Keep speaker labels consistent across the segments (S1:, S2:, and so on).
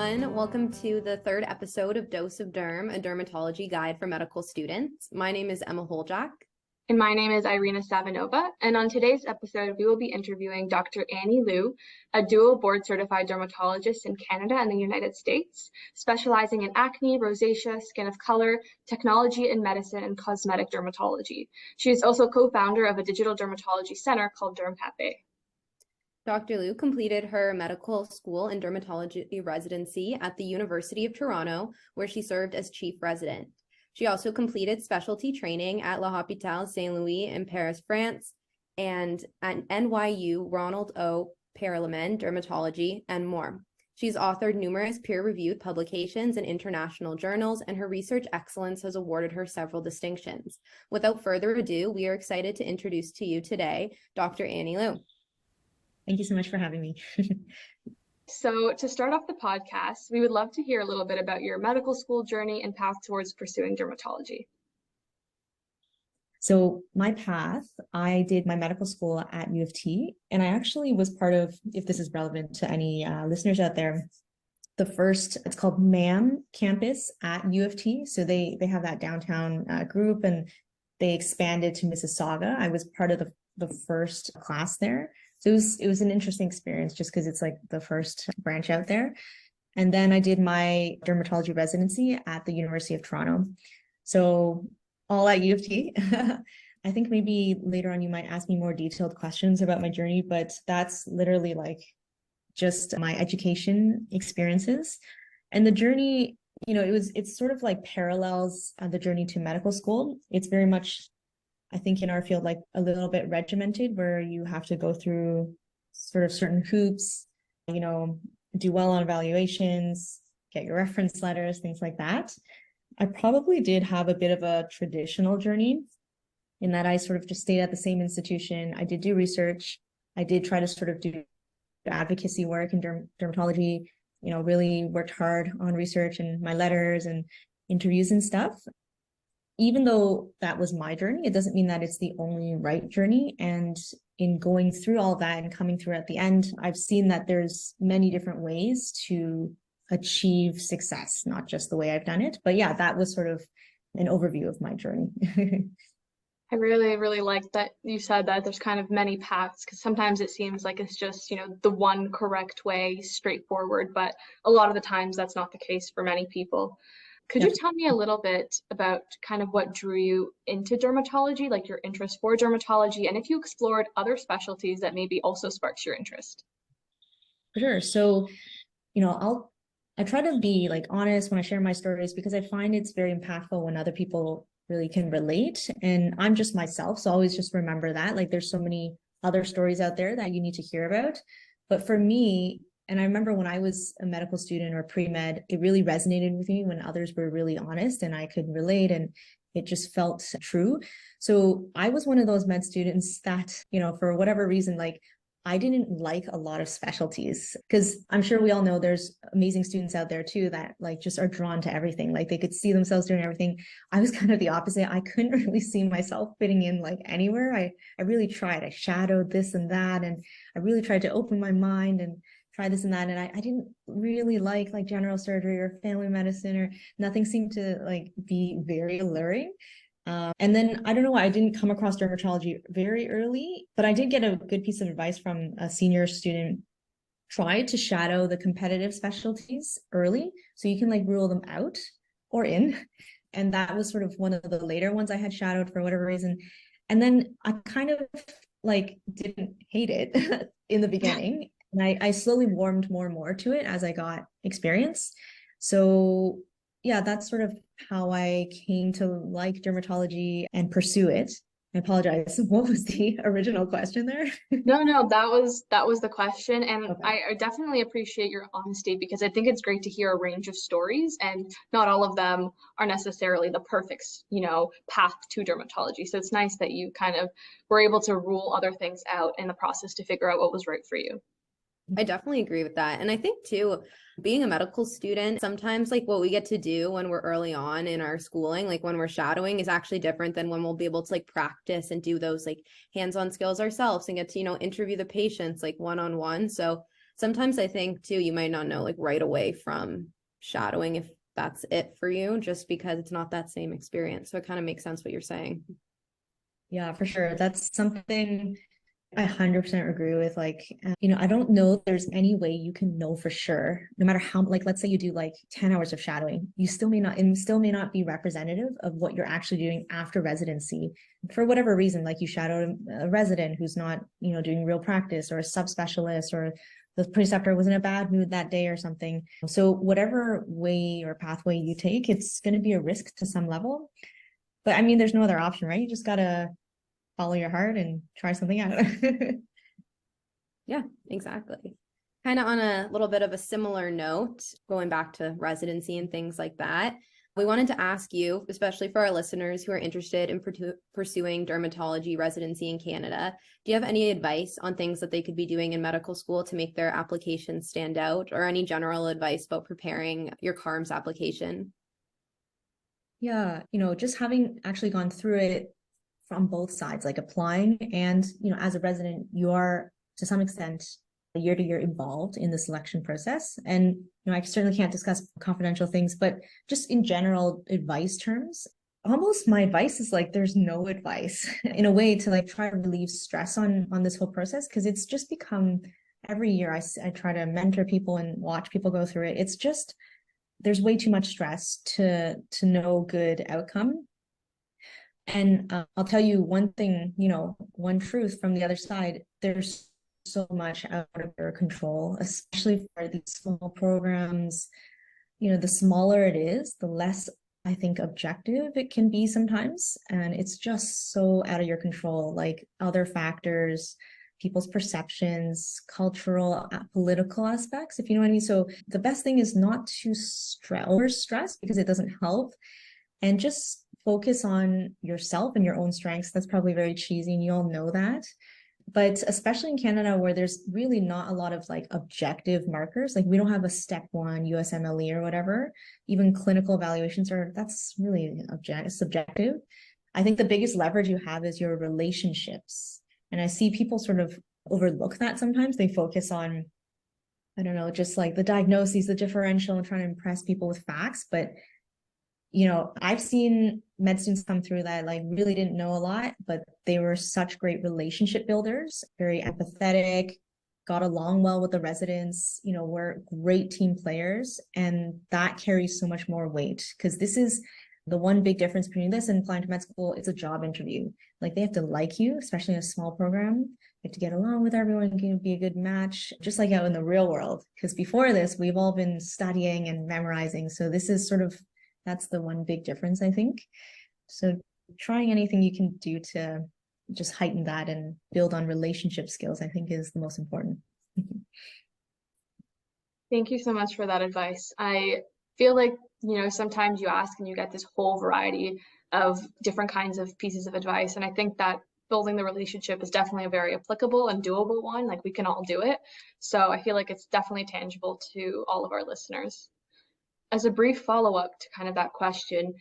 S1: everyone. Welcome to the third episode of Dose of Derm, a dermatology guide for medical students. My name is Emma Holjak.
S2: And my name is Iryna Savinova, and on today's episode, we will be interviewing Dr. Annie Liu, a dual board-certified dermatologist in Canada and the United States, specializing in acne, rosacea, skin of color, technology and medicine, and cosmetic dermatology. She is also co-founder of a digital dermatology center called Dermcafe.
S1: Dr. Liu completed her medical school and dermatology residency at the University of Toronto, where she served as chief resident. She also completed specialty training at L'Hôpital Saint-Louis in Paris, France, and at NYU Ronald O, Perelman Dermatology, and more. She's authored numerous peer-reviewed publications in international journals, and her research excellence has awarded her several distinctions. Without further ado, we are excited to introduce to you today Dr. Annie Liu.
S3: Thank you so much for having me.
S2: So to start off the podcast, we would love to hear a little bit about your medical school journey and path towards pursuing dermatology.
S3: So my path, I did my medical school at U of T, and I actually was part of, if this is relevant to any listeners out there, the first, it's called MAM campus at U of T. So they have that downtown group, and they expanded to Mississauga. I was part of the first class there. So it was an interesting experience just because it's like the first branch out there. And then I did my dermatology residency at the University of Toronto. So all at U of T. I think maybe later on you might ask me more detailed questions about my journey, but that's literally like just my education experiences. And the journey, it's sort of like parallels the journey to medical school. It's very much, I think in our field, like a little bit regimented, where you have to go through sort of certain hoops, do well on evaluations, get your reference letters, things like that. I probably did have a bit of a traditional journey in that I sort of just stayed at the same institution. I did do research. I did try to sort of do advocacy work in dermatology, really worked hard on research and my letters and interviews and stuff. Even though that was my journey, it doesn't mean that it's the only right journey. And in going through all that and coming through at the end, I've seen that there's many different ways to achieve success, not just the way I've done it. But yeah, that was sort of an overview of my journey.
S2: I really, really like that you said that there's kind of many paths, because sometimes it seems like it's just, the one correct way, straightforward, but a lot of the times that's not the case for many people. Could you tell me a little bit about kind of what drew you into dermatology, like your interest for dermatology, and if you explored other specialties that maybe also sparks your interest?
S3: Sure. So, I try to be like honest when I share my stories, because I find it's very impactful when other people really can relate. And I'm just myself. So always just remember that, like, there's so many other stories out there that you need to hear about. But for me, and I remember when I was a medical student or pre-med, it really resonated with me when others were really honest and I could relate, and it just felt true. So I was one of those med students that, for whatever reason, like, I didn't like a lot of specialties, because I'm sure we all know there's amazing students out there too that like just are drawn to everything. Like they could see themselves doing everything. I was kind of the opposite. I couldn't really see myself fitting in like anywhere. I really tried. I shadowed this and that, and I really tried to open my mind and try this and that. And I didn't really like general surgery or family medicine, or nothing seemed to like be very alluring. And then I don't know why I didn't come across dermatology very early, but I did get a good piece of advice from a senior student. Try to shadow the competitive specialties early so you can like rule them out or in. And that was sort of one of the later ones I had shadowed for whatever reason. And then I kind of like didn't hate it in the beginning. And I slowly warmed more and more to it as I got experience. So yeah, that's sort of how I came to like dermatology and pursue it. I apologize. What was the original question there?
S2: No, that was the question. And
S3: Okay.
S2: I definitely appreciate your honesty, because I think it's great to hear a range of stories, and not all of them are necessarily the perfect, path to dermatology. So it's nice that you kind of were able to rule other things out in the process to figure out what was right for you.
S1: I definitely agree with that. And I think too, being a medical student, sometimes like what we get to do when we're early on in our schooling, like when we're shadowing, is actually different than when we'll be able to like practice and do those like hands-on skills ourselves and get to, interview the patients like one-on-one. So sometimes I think too, you might not know like right away from shadowing if that's it for you, just because it's not that same experience. So it kind of makes sense what you're saying.
S3: Yeah, for sure. That's something I 100% agree with. Like, I don't know if there's any way you can know for sure, no matter how, like, let's say you do like 10 hours of shadowing, you still may not, and still may not be representative of what you're actually doing after residency. For whatever reason, like you shadowed a resident who's not, doing real practice, or a subspecialist, or the preceptor was in a bad mood that day or something. So whatever way or pathway you take, it's going to be a risk to some level. But I mean, there's no other option, right? You just got to follow your heart and try something out.
S1: Yeah, exactly. Kind of on a little bit of a similar note, going back to residency and things like that, we wanted to ask you, especially for our listeners who are interested in pursuing dermatology residency in Canada, do you have any advice on things that they could be doing in medical school to make their applications stand out, or any general advice about preparing your CARMS application?
S3: Yeah, just having actually gone through it from both sides, like applying and, as a resident, you are to some extent year to year involved in the selection process. And, I certainly can't discuss confidential things, but just in general advice terms, almost my advice is like, there's no advice in a way to like try to relieve stress on this whole process. Cause it's just become every year I try to mentor people and watch people go through it. It's just, there's way too much stress to no good outcome. And I'll tell you one thing, one truth from the other side, there's so much out of your control, especially for these small programs. The smaller it is, the less I think objective it can be sometimes. And it's just so out of your control, like other factors, people's perceptions, cultural, political aspects, if you know what I mean. So the best thing is not to stress because it doesn't help, and just focus on yourself and your own strengths. That's probably very cheesy, and you all know that. But especially in Canada, where there's really not a lot of like objective markers, like we don't have a step 1 USMLE or whatever, even clinical evaluations that's really subjective. I think the biggest leverage you have is your relationships. And I see people sort of overlook that sometimes. They focus on, I don't know, just like the diagnoses, the differential, and trying to impress people with facts. But I've seen med students come through that like really didn't know a lot, but they were such great relationship builders, very empathetic, got along well with the residents, were great team players. And that carries so much more weight, because this is the one big difference between this and applying to med school. It's a job interview. Like they have to like you, especially in a small program. You have to get along with everyone, can be a good match, just like out in the real world. Because before this, we've all been studying and memorizing. So this is sort of, that's the one big difference, I think. So trying anything you can do to just heighten that and build on relationship skills, I think, is the most important.
S2: Thank you so much for that advice. I feel like, sometimes you ask and you get this whole variety of different kinds of pieces of advice. And I think that building the relationship is definitely a very applicable and doable one. Like we can all do it. So I feel like it's definitely tangible to all of our listeners. As a brief follow-up to kind of that question,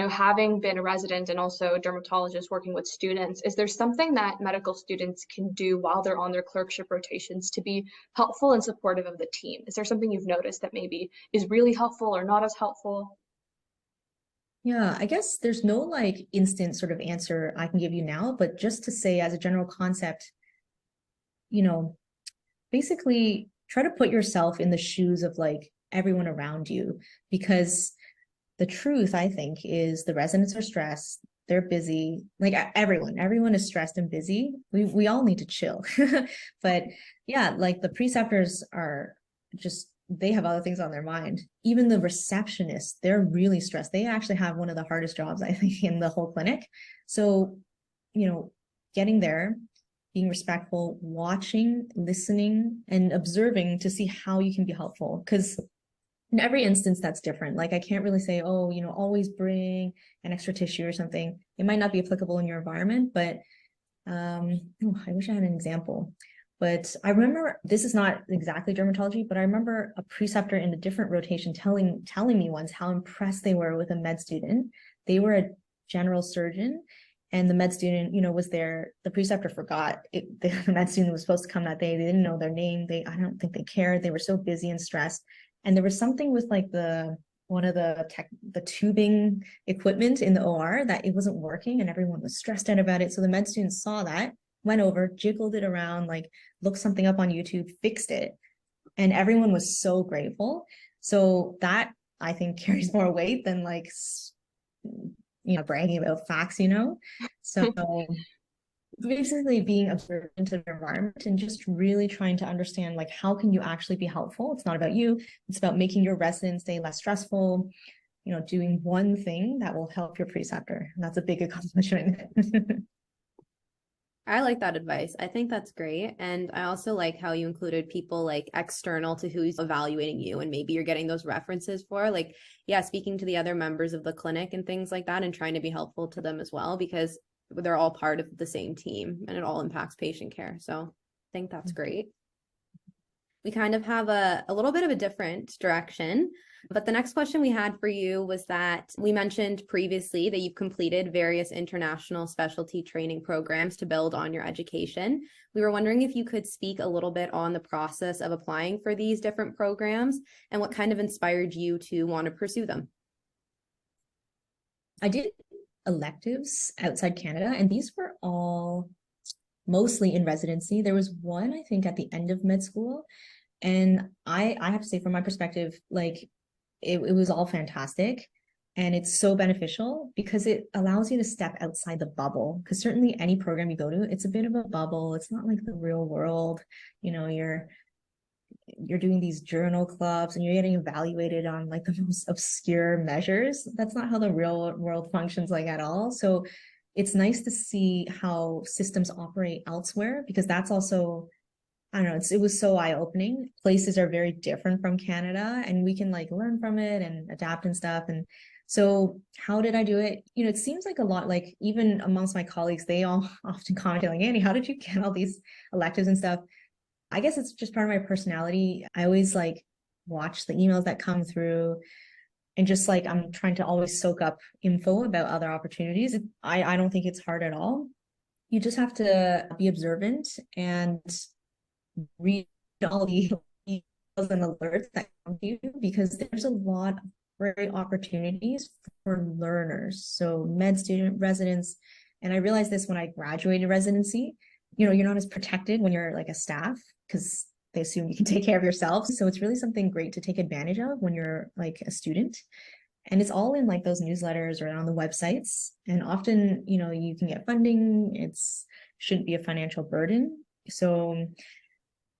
S2: having been a resident and also a dermatologist working with students, is there something that medical students can do while they're on their clerkship rotations to be helpful and supportive of the team? Is there something you've noticed that maybe is really helpful or not as helpful?
S3: Yeah, I guess there's no like instant sort of answer I can give you now, but just to say as a general concept, basically try to put yourself in the shoes of like everyone around you, because the truth, I think, is the residents are stressed, they're busy, like everyone is stressed and busy. We all need to chill. But yeah, like the preceptors are just, they have other things on their mind. Even the receptionists, they're really stressed. They actually have one of the hardest jobs, I think, in the whole clinic. So, getting there, being respectful, watching, listening, and observing to see how you can be helpful. Because in every instance, that's different. Like I can't really say, oh, always bring an extra tissue or something. It might not be applicable in your environment, but I wish I had an example. But I remember, this is not exactly dermatology, but I remember a preceptor in a different rotation telling me once how impressed they were with a med student. They were a general surgeon, And the med student, was there. The preceptor forgot it. The med student was supposed to come that day. They didn't know their name. I don't think they cared. They were so busy and stressed. And there was something with like one of the tubing equipment in the OR that it wasn't working, and everyone was stressed out about it. So the med student saw that, went over, jiggled it around, like looked something up on YouTube, fixed it. And everyone was so grateful. So that, I think, carries more weight than like, bragging about facts, So basically being observant of the environment and just really trying to understand, like, how can you actually be helpful? It's not about you. It's about making your residence day less stressful, doing one thing that will help your preceptor. And that's a big accomplishment.
S1: I like that advice. I think that's great. And I also like how you included people like external to who's evaluating you, and maybe you're getting those references for, like, yeah, speaking to the other members of the clinic and things like that, and trying to be helpful to them as well, because they're all part of the same team and it all impacts patient care. So I think that's great. We kind of have a little bit of a different direction. But the next question we had for you was that we mentioned previously that you've completed various international specialty training programs to build on your education. We were wondering if you could speak a little bit on the process of applying for these different programs and what kind of inspired you to want to pursue them.
S3: I did electives outside Canada, and these were all mostly in residency. There was one, I think, at the end of med school. And I have to say, from my perspective, like, it was all fantastic. And it's so beneficial because it allows you to step outside the bubble. Because certainly any program you go to, it's a bit of a bubble. It's not like the real world. You're doing these journal clubs and you're getting evaluated on like the most obscure measures. That's not how the real world functions, like, at all. So it's nice to see how systems operate elsewhere, because that's also, I don't know, it was so eye-opening. Places are very different from Canada, and we can like learn from it and adapt and stuff. And so how did I do it? It seems like a lot, like even amongst my colleagues, they all often comment like, Annie, how did you get all these electives and stuff? I guess it's just part of my personality. I always like watch the emails that come through, and just like, I'm trying to always soak up info about other opportunities. I don't think it's hard at all. You just have to be observant and read all the emails and alerts that come to you, because there's a lot of great opportunities for learners. So med student, residents, and I realized this when I graduated residency, you're not as protected when you're like a staff, because they assume you can take care of yourself. So it's really something great to take advantage of when you're like a student. And it's all in like those newsletters or on the websites. And often, you can get funding. Shouldn't be a financial burden. So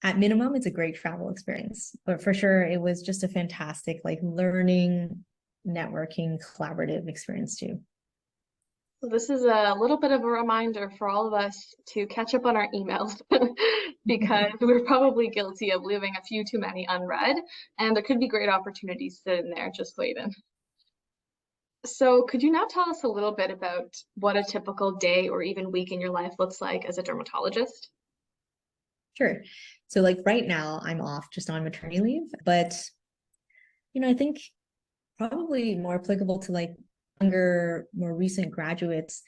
S3: at minimum, it's a great travel experience. But for sure, it was just a fantastic, like, learning, networking, collaborative experience too.
S2: So this is a little bit of a reminder for all of us to catch up on our emails because we're probably guilty of leaving a few too many unread, and there could be great opportunities sitting there just waiting. So could you now tell us a little bit about what a typical day or even week in your life looks like as a dermatologist?
S3: Sure. So like right now I'm off just on maternity leave, but I think probably more applicable to like younger, more recent graduates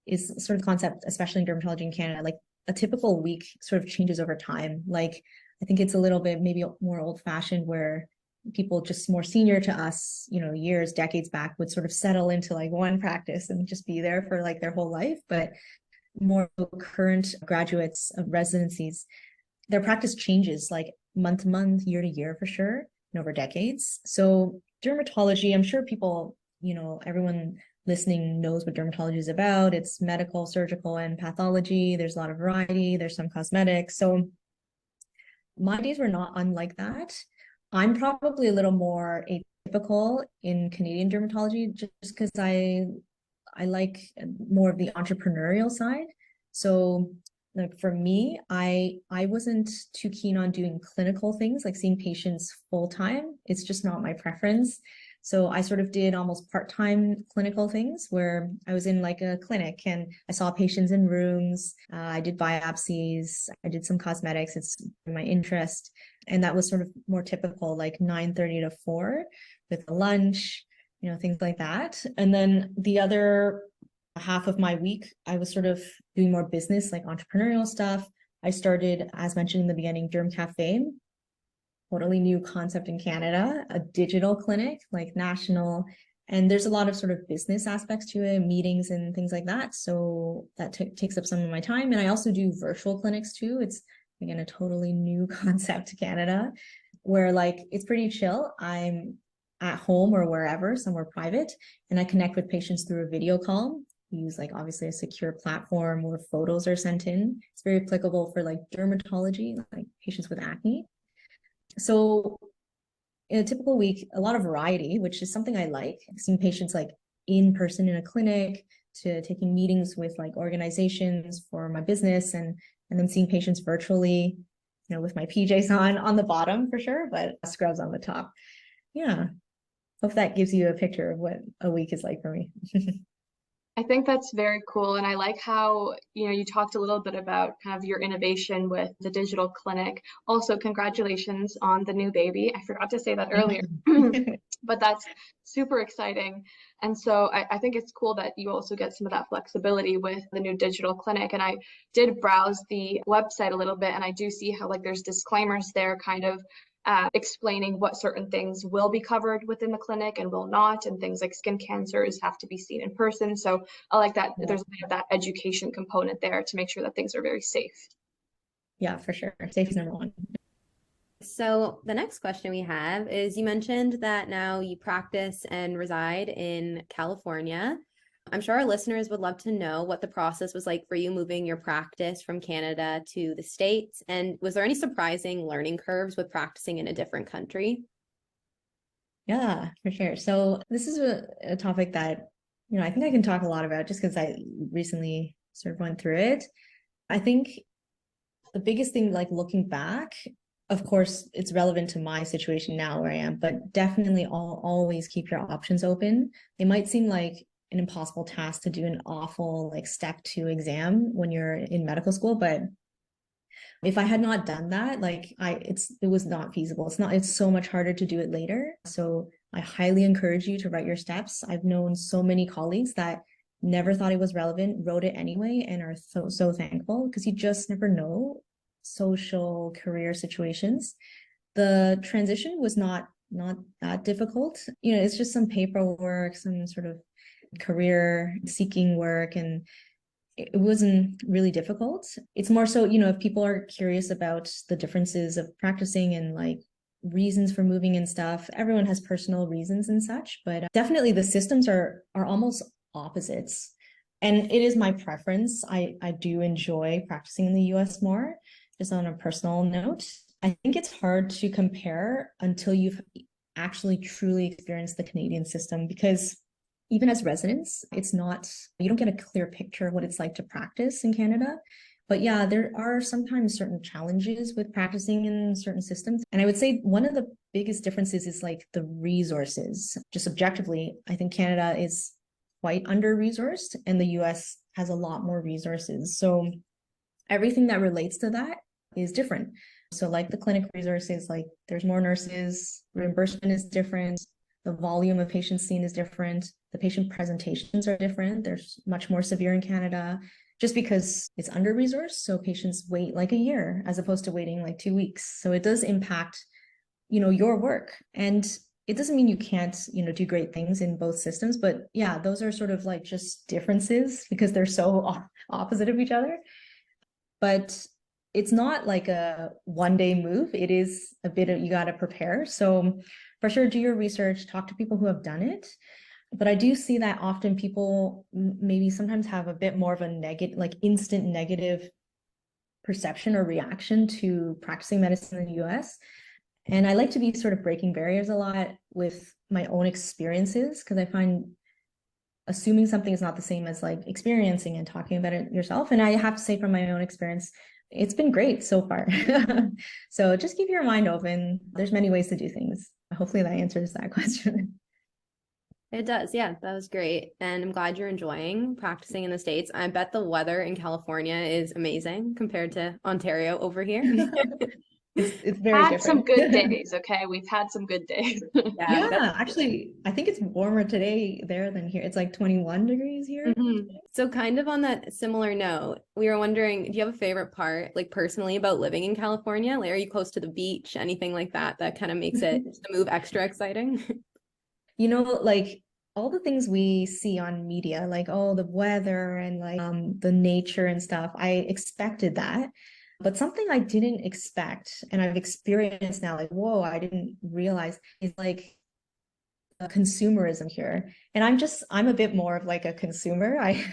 S3: is sort of concept, especially in dermatology in Canada, like a typical week sort of changes over time. Like, I think it's a little bit maybe more old fashioned, where people just more senior to us, years, decades back, would sort of settle into like one practice and just be there for like their whole life. But more current graduates of residencies, their practice changes like month to month, year to year for sure, and over decades. So dermatology, I'm sure people, everyone listening knows what dermatology is about. It's medical, surgical, and pathology. There's a lot of variety. There's some cosmetics. So my days were not unlike that. I'm probably a little more atypical in Canadian dermatology, just because I like more of the entrepreneurial side. So like for me, I wasn't too keen on doing clinical things, like seeing patients full time. It's just not my preference. So I sort of did almost part-time clinical things where I was in like a clinic and I saw patients in rooms. I did biopsies. I did some cosmetics. It's my interest. And that was sort of more typical, like 9:30 to 4 with a lunch, things like that. And then the other half of my week, I was sort of doing more business, like entrepreneurial stuff. I started, as mentioned in the beginning, Dermcafe, totally new concept in Canada, a digital clinic, like national. And there's a lot of sort of business aspects to it, meetings and things like that. So that takes up some of my time. And I also do virtual clinics too. It's, again, a totally new concept to Canada, where like it's pretty chill. I'm at home or wherever, somewhere private, and I connect with patients through a video call. We use like obviously a secure platform where photos are sent in. It's very applicable for like dermatology, like patients with acne. So in a typical week, a lot of variety, which is something I like, seeing patients like in person in a clinic, to taking meetings with like organizations for my business, and then seeing patients virtually, you know, with my PJs on the bottom for sure, but scrubs on the top. Yeah. Hope that gives you a picture of what a week is like for me.
S2: I think that's very cool. And I like how, you talked a little bit about kind of your innovation with the digital clinic. Also, congratulations on the new baby. I forgot to say that earlier, but that's super exciting. And so I think it's cool that you also get some of that flexibility with the new digital clinic. And I did browse the website a little bit, and I do see how like there's disclaimers there kind of explaining what certain things will be covered within the clinic and will not, and things like skin cancers have to be seen in person. So I like that there's a bit of that education component there to make sure that things are very safe.
S3: Yeah, for sure. Safety is number one.
S1: So the next question we have is, you mentioned that now you practice and reside in California. I'm sure our listeners would love to know what the process was like for you moving your practice from Canada to the States. And was there any surprising learning curves with practicing in a different country?
S3: Yeah, for sure. So this is a topic that, I think I can talk a lot about just because I recently sort of went through it. I think the biggest thing, like looking back, of course, it's relevant to my situation now where I am, but definitely always keep your options open. They might seem like an impossible task to do an awful like step 2 exam when you're in medical school, but if I had not done that, like it was not feasible. It's so much harder to do it later. So I highly encourage you to write your steps. I've known so many colleagues that never thought it was relevant, wrote it anyway, and are so thankful, because you just never know social career situations. The transition was not that difficult. It's just some paperwork, some sort of career seeking work, and it wasn't really difficult. It's more so, if people are curious about the differences of practicing and like reasons for moving and stuff, everyone has personal reasons and such, but definitely the systems are almost opposites. And it is my preference. I do enjoy practicing in the US more, just on a personal note. I think it's hard to compare until you've actually truly experienced the Canadian system, because even as residents, you don't get a clear picture of what it's like to practice in Canada. But yeah, there are sometimes certain challenges with practicing in certain systems. And I would say one of the biggest differences is like the resources. Just objectively, I think Canada is quite under-resourced and the US has a lot more resources. So everything that relates to that is different. So like the clinic resources, like there's more nurses, reimbursement is different, the volume of patients seen is different, the patient presentations are different. There's much more severe in Canada just because it's under-resourced. So patients wait like a year as opposed to waiting like 2 weeks. So it does impact, your work. And it doesn't mean you can't, do great things in both systems. But yeah, those are sort of like just differences because they're so opposite of each other. But it's not like a one-day move. It is a bit of, you got to prepare. So for sure, do your research, talk to people who have done it. But I do see that often people maybe sometimes have a bit more of a negative, like instant negative perception or reaction to practicing medicine in the US. And I like to be sort of breaking barriers a lot with my own experiences, because I find assuming something is not the same as like experiencing and talking about it yourself. And I have to say from my own experience, it's been great so far. So just keep your mind open. There's many ways to do things. Hopefully that answers that question.
S1: It does. Yeah, that was great. And I'm glad you're enjoying practicing in the States. I bet the weather in California is amazing compared to Ontario over here.
S3: It's very
S2: Had some
S3: different.
S2: good days, okay? We've had some good days.
S1: Yeah,
S3: Yeah, actually, I think it's warmer today there than here. It's like 21 degrees here.
S1: So kind of on that similar note, we were wondering, do you have a favorite part, like personally, about living in California? Like, are you close to the beach, anything like that that kind of makes it the move extra exciting?
S3: You know, like all the things we see on media, like all the weather and like the nature and stuff, I expected that. But something I didn't expect and I've experienced now, like, whoa, I didn't realize is like consumerism here. And I'm a bit more of like a consumer. I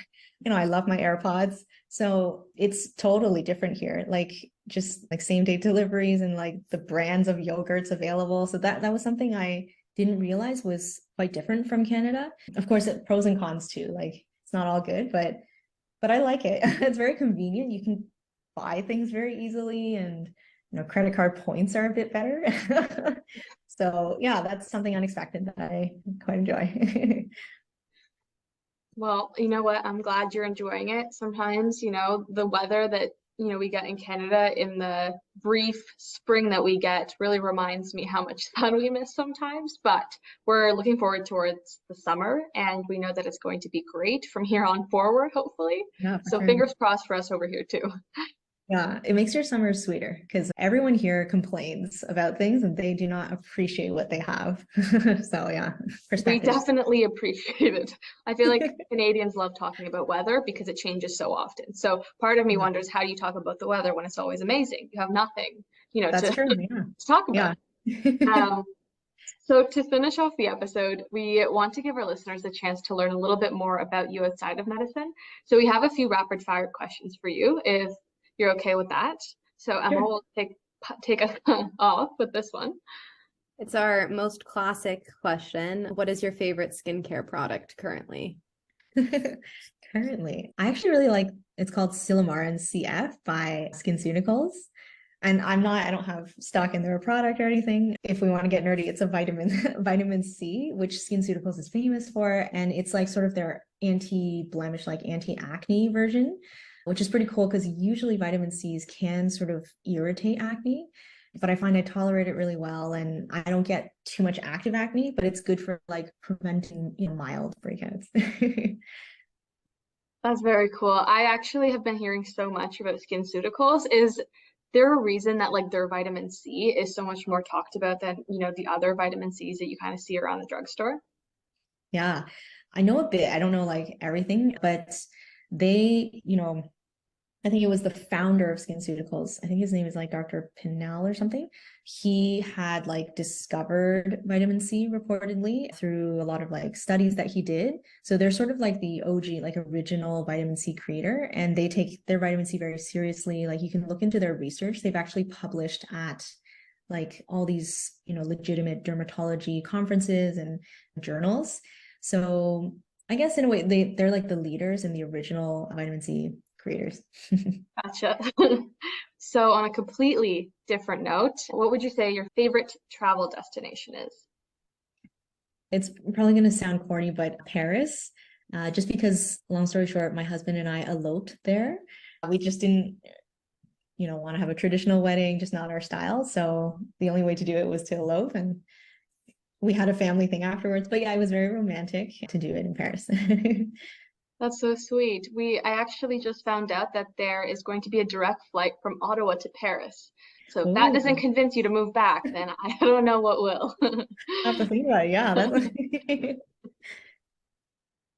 S3: love my AirPods. So it's totally different here. Like just like same day deliveries and like the brands of yogurts available. So that was something I didn't realize was quite different from Canada. Of course, pros and cons too. Like it's not all good, but I like it. It's very convenient. You can buy things very easily and credit card points are a bit better. So yeah, that's something unexpected that I quite enjoy.
S2: Well, you know what? I'm glad you're enjoying it. Sometimes, the weather that, we get in Canada in the brief spring that we get really reminds me how much sun we miss sometimes. But we're looking forward towards the summer and we know that it's going to be great from here on forward, hopefully.
S3: Yeah, for
S2: So
S3: sure.
S2: fingers crossed for us over here too.
S3: Yeah, it makes your summer sweeter because everyone here complains about things and they do not appreciate what they have. So yeah,
S2: We
S3: perspective.
S2: definitely appreciate it. I feel like Canadians love talking about weather because it changes so often. So part of me wonders, how do you talk about the weather when it's always amazing? You have nothing,
S3: That's
S2: to,
S3: true.
S2: to talk about.
S3: Yeah.
S2: So to finish off the episode, we want to give our listeners a chance to learn a little bit more about you outside of medicine. So we have a few rapid fire questions for you, if you're okay with that. So Emma
S3: Sure.
S2: will take us off with this one.
S1: It's our most classic question. What is your favorite skincare product currently?
S3: Currently, I actually really like it's called Silymarin CF by SkinCeuticals. And I don't have stock in their product or anything. If we want to get nerdy, it's a vitamin C, which SkinCeuticals is famous for. And it's like sort of their anti-blemish, like anti-acne version, which is pretty cool because usually vitamin C's can sort of irritate acne. But I find I tolerate it really well and I don't get too much active acne, but it's good for like preventing, mild breakouts.
S2: That's very cool. I actually have been hearing so much about SkinCeuticals. Is there a reason that like their vitamin C is so much more talked about than, the other vitamin C's that you kind of see around the drugstore?
S3: Yeah, I know a bit. I don't know like everything, but they, I think it was the founder of SkinCeuticals. I think his name is like Dr. Pinnell or something. He had like discovered vitamin C reportedly through a lot of like studies that he did. So they're sort of like the OG, like original vitamin C creator, and they take their vitamin C very seriously. Like you can look into their research. They've actually published at like all these, legitimate dermatology conferences and journals. So I guess in a way they're like the leaders and the original vitamin C creators.
S2: Gotcha. So on a completely different note, what would you say your favorite travel destination is?
S3: It's probably going to sound corny, but Paris, just because, long story short, my husband and I eloped there. We just didn't, want to have a traditional wedding, just not our style. So the only way to do it was to elope, and we had a family thing afterwards. But yeah, it was very romantic to do it in Paris.
S2: That's so sweet. I actually just found out that there is going to be a direct flight from Ottawa to Paris. So if that doesn't
S3: Oh,
S2: convince you to move back, then I don't know what will.
S3: I have to think about it. Yeah, that's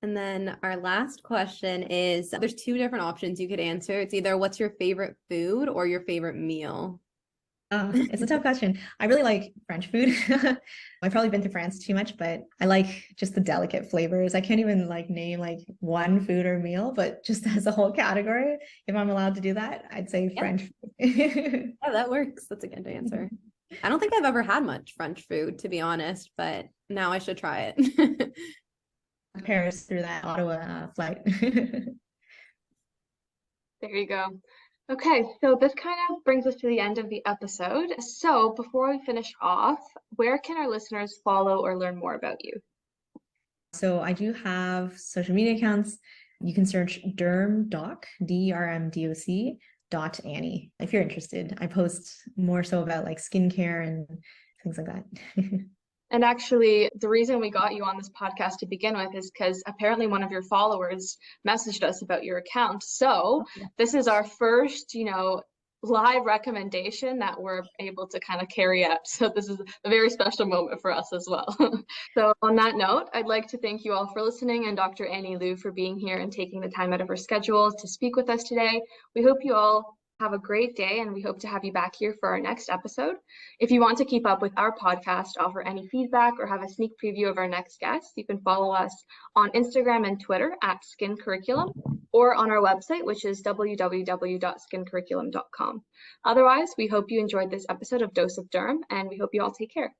S1: And then our last question is, there's two different options you could answer. It's either what's your favorite food or your favorite meal.
S3: It's a tough question. I really like French food. I've probably been to France too much, but I like just the delicate flavors. I can't even like name like one food or meal, but just as a whole category, if I'm allowed to do that, I'd say
S1: Yeah.
S3: French food.
S1: Yeah, that works. That's a good answer. I don't think I've ever had much French food, to be honest, but now I should try it.
S3: Paris through that Ottawa flight.
S2: There you go. Okay, so this kind of brings us to the end of the episode. So before we finish off, where can our listeners follow or learn more about you?
S3: So I do have social media accounts. You can search DermDoc, DERMDOC, Annie if you're interested. I post more so about like skincare and things like that.
S2: And actually, the reason we got you on this podcast to begin with is because apparently one of your followers messaged us about your account. So this is our first, live recommendation that we're able to kind of carry out. So this is a very special moment for us as well. So on that note, I'd like to thank you all for listening and Dr. Annie Liu for being here and taking the time out of her schedule to speak with us today. We hope you all have a great day, and we hope to have you back here for our next episode. If you want to keep up with our podcast, offer any feedback, or have a sneak preview of our next guest, you can follow us on Instagram and Twitter at Skin Curriculum, or on our website, which is www.skincurriculum.com. Otherwise, we hope you enjoyed this episode of Dose of Derm, and we hope you all take care.